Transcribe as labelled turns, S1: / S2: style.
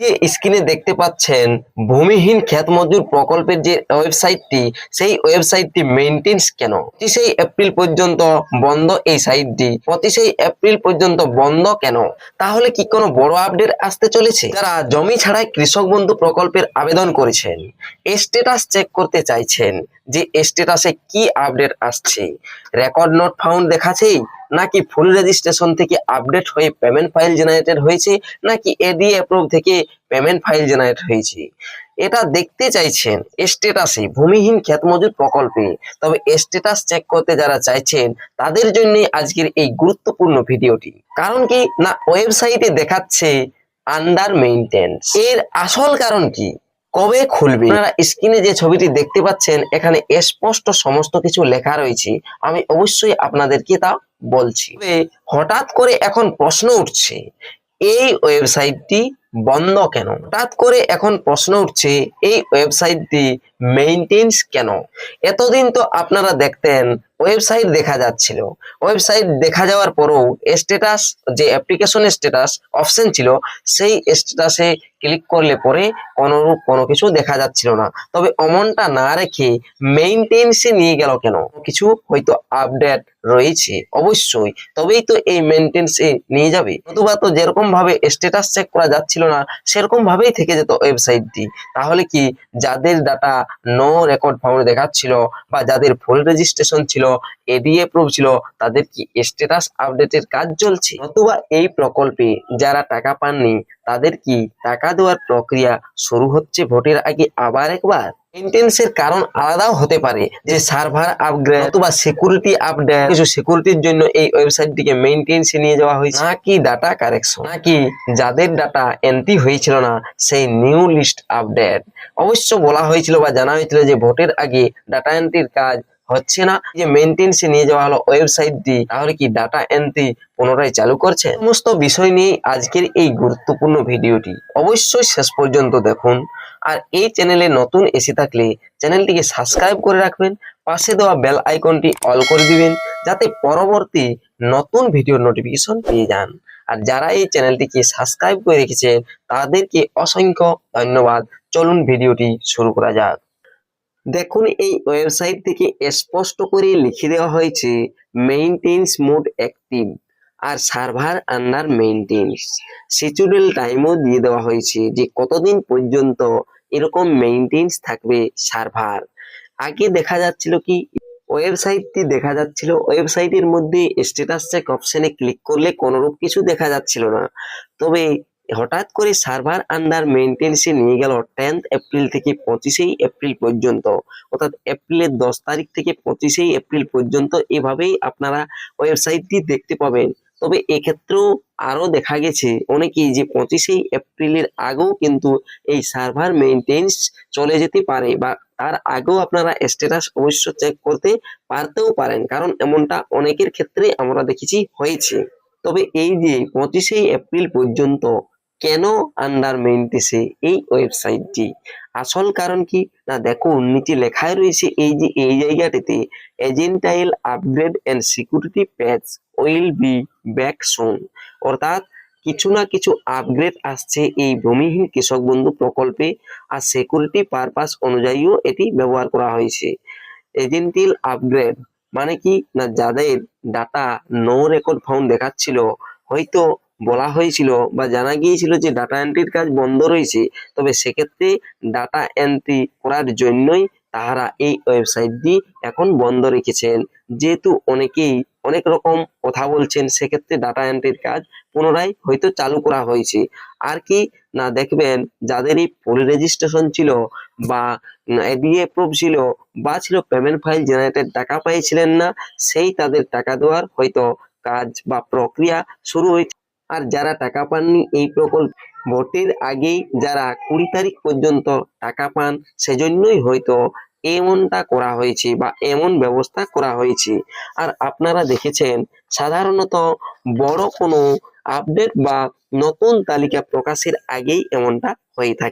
S1: যে স্ক্রিনে দেখতে পাচ্ছেন ভূমিহীন ক্ষেত মজুর প্রকল্পের যে ওয়েবসাইটটি, সেই ওয়েবসাইটটি মেইনটেন্স কেন 25 এপ্রিল পর্যন্ত বন্ধ? এই সাইটটি 25 এপ্রিল পর্যন্ত বন্ধ কেন? তাহলে কি কোনো বড় আপডেট আসতে চলেছে? যারা জমি ছাড়াই কৃষক বন্ধু প্রকল্পের আবেদন করেছেন, স্ট্যাটাস চেক করতে চাইছেন যে স্ট্যাটাসে কি আপডেট আসছে, রেকর্ড নোট ফাউন্ড দেখাচ্ছেই, নাকি ফুল রেজিস্ট্রেশন থেকে আপডেট হয়ে পেমেন্ট ফাইল জেনারেটেড হয়েছে, নাকি এডি অ্যাপ্রুভ থেকে পেমেন্ট ফাইল জেনারেট হয়েছে, এটা দেখতে চাইছেন স্ট্যাটাসে ভূমিহীন ক্ষেত মজুর প্রকল্পে। তবে স্ট্যাটাস চেক করতে যারা চাইছেন তাদের জন্য আজকের এই গুরুত্বপূর্ণ ভিডিওটি। কারণ কি না, ওয়েবসাইটে দেখাচ্ছে আন্ডার মেইনটেন্স। এর আসল কারণ কি, কবে খুলবে? আপনারা স্ক্রিনে যে ছবিটি দেখতে পাচ্ছেন এখানে স্পষ্ট সমস্ত কিছু লেখা রয়েছে, আমি অবশ্যই আপনাদেরকে তা বলছি। হঠাৎ করে এখন প্রশ্ন উঠছে এই ওয়েবসাইটটি বন্ধ কেন? হঠাৎ করে এখন প্রশ্ন উঠছে এই ওয়েবসাইটটি মেইনটেন্স কেন? এতদিন তো আপনারা দেখতেন ওয়েবসাইট দেখা যাচ্ছিল, ওয়েবসাইট দেখা যাওয়ার পরেও স্ট্যাটাস, যে অ্যাপ্লিকেশন স্ট্যাটাস অপশন ছিল, সেই স্ট্যাটাসে ক্লিক করলে পরে কোনোরূপ কোনো কিছু দেখা যাচ্ছিল না। তবে অমনটা না রেখে মেইনটেন্সে নিয়ে গেল কেন? কিছু হয়তো আপডেট রয়েছে অবশ্যই, তবেই তো এই মেইনটেন্সে নিয়ে যাবে। নতুবা তো যেরকম ভাবে স্ট্যাটাস চেক করা যাচ্ছিল না সেরকম ভাবেই থেকে যেত ওয়েবসাইটটি। তাহলে কি যাদের ডাটা নো রেকর্ড ফাউন্ড দেখাচ্ছিল বা যাদের ফুল রেজিস্ট্রেশন ছিল, এডি অ্যাপ্রুভ ছিল, তাদের কি স্ট্যাটাস আপডেটের কাজ চলছে? নতুবা এই প্রকল্পে যারা টাকা পাননি তাদের কি টাকা দেওয়ার প্রক্রিয়া শুরু হচ্ছে ভোটের আগে আবার একবার? মেইনটেন্সের কারণ আলাদাও হতে পারে, যে সার্ভার আপগ্রেড অথবা সিকিউরিটি আপডেট, কিছু সিকিউরিটির জন্য এই ওয়েবসাইটটিকে মেইনটেন্সে নিয়ে যাওয়া হয়েছে, নাকি ডাটা কারেকশন, নাকি যাদের ডাটা এন্ট্রি হয়েছিল না সেই নিউ লিস্ট আপডেট। অবশ্য বলা হয়েছিল বা জানা হয়েছিল যে ভোটের আগে ডাটা এন্ট্রির কাজ হচ্ছে না, যে মেইনটেন্সে নিয়ে যাওয়া হলো ওয়েবসাইটটি, তাহলে কি ডাটা এন্ট্রি পুনরায় চালু করছে? সমস্ত বিষয় নিয়ে আজকের এই গুরুত্বপূর্ণ ভিডিওটি, অবশ্যই শেষ পর্যন্ত দেখুন। আর এই চ্যানেলে নতুন এসে থাকলে চ্যানেলটিকে সাবস্ক্রাইব করে রাখবেন, পাশে দেওয়া বেল আইকনটি অল করে দিবেন যাতে পরবর্তী নতুন ভিডিওর নোটিফিকেশন পেয়ে যান। আর যারা এই চ্যানেলটিকে সাবস্ক্রাইব করে রেখেছেন তাদেরকে অসংখ্য ধন্যবাদ। চলুন ভিডিওটি শুরু করা যাক। দেখুন, এই ওয়েবসাইট থেকে স্পষ্ট করে লিখে দেওয়া হয়েছে মেইনটেন্স মোড অ্যাক্টিভ আর সার্ভার আন্ডার মেইনটেন্স। শিডিউল টাইমও দিয়ে দেওয়া হয়েছে যে কতদিন পর্যন্ত এরকম মেইনটেন্স থাকবে সার্ভার। আগে দেখা যাচ্ছিল কি, ওয়েবসাইটটি দেখা যাচ্ছিল, ওয়েবসাইটের মধ্যে স্ট্যাটাস চেক অপশনে ক্লিক করলে কোনোরূপ কিছু দেখা যাচ্ছিল না। তবে হঠাৎ করে সার্ভার আন্ডার মেইনটেন্সে নিয়ে গেল 10 এপ্রিল থেকে 25 এপ্রিল পর্যন্ত, অর্থাৎ এপ্রিলের 10 তারিখ থেকে 25 এপ্রিল পর্যন্ত এভাবেই আপনারা ওয়েবসাইটটি দেখতে পাবেন। তবে এক্ষেত্রেও আরো দেখা গেছে অনেকেই যে 25 এপ্রিলের আগেও কিন্তু এই সার্ভার মেইনটেন্স চলে যেতে পারে, বা তার আগেও আপনারা স্ট্যাটাস অবশ্য চেক করতে পারতেও পারেন, কারণ এমনটা অনেকের ক্ষেত্রে আমরা দেখেছি হয়েছে। তবে এই যে 25 এপ্রিল পর্যন্ত কেন আন্ডার মেইনটেন্সে এই ওয়েবসাইটটি, আসল কারণ কি না, দেখুন নিচে লেখায় রয়েছে এই যে এই জায়গাটিতে এজেন্টাইল upgrade and security patch will be back soon, অর্থাৎ কিছু না কিছু আপগ্রেড আসছে এই ভূমিহীন কৃষক বন্ধু প্রকল্পে, আর সিকিউরিটি পারপাস অনুযায়ীও এটি ব্যবহার করা হয়েছে। এজেন্টিল আপগ্রেড মানে কি না, যাদের ডাটা নো রেকর্ড ফাউন্ড দেখাচ্ছিল, হয়তো বলা হয়েছিল বা জানা গিয়েছিল যে ডাটা এন্ট্রির কাজ বন্ধ রয়েছে, তবে সেক্ষেত্রে ডাটা এন্ট্রি করার জন্যই তাহারা এই ওয়েবসাইটটি এখন বন্ধ রেখেছেন। যেহেতু অনেকেই অনেক রকম কথা বলছেন, সেক্ষেত্রে ডাটা এন্ট্রির কাজ পুনরায় হয়তো চালু করা হয়েছে। আর কি না, দেখবেন যাদের এই ফুল রেজিস্ট্রেশন ছিল বা এডি অ্যাপ্রুভ ছিল বা ছিল পেমেন্ট ফাইল জেনারেটেড, টাকা পাইছিলেন না, সেই তাদের টাকা দেওয়ার হয়তো কাজ বা প্রক্রিয়া শুরু হয়েছে। আর যারা টাকা পাননি এই প্রকল্প ভোটের আগেই যারা 20 তারিখ পর্যন্ত টাকা পান, সেজন্যই হয়তো এমনটা করা হয়েছে বা এমন ব্যবস্থা করা হয়েছে। আর আপনারা দেখেছেন সাধারণত বড় কোনো আপডেট বা নতুন তালিকা প্রকাশের আগেই এমনটা হয়ে থাকে।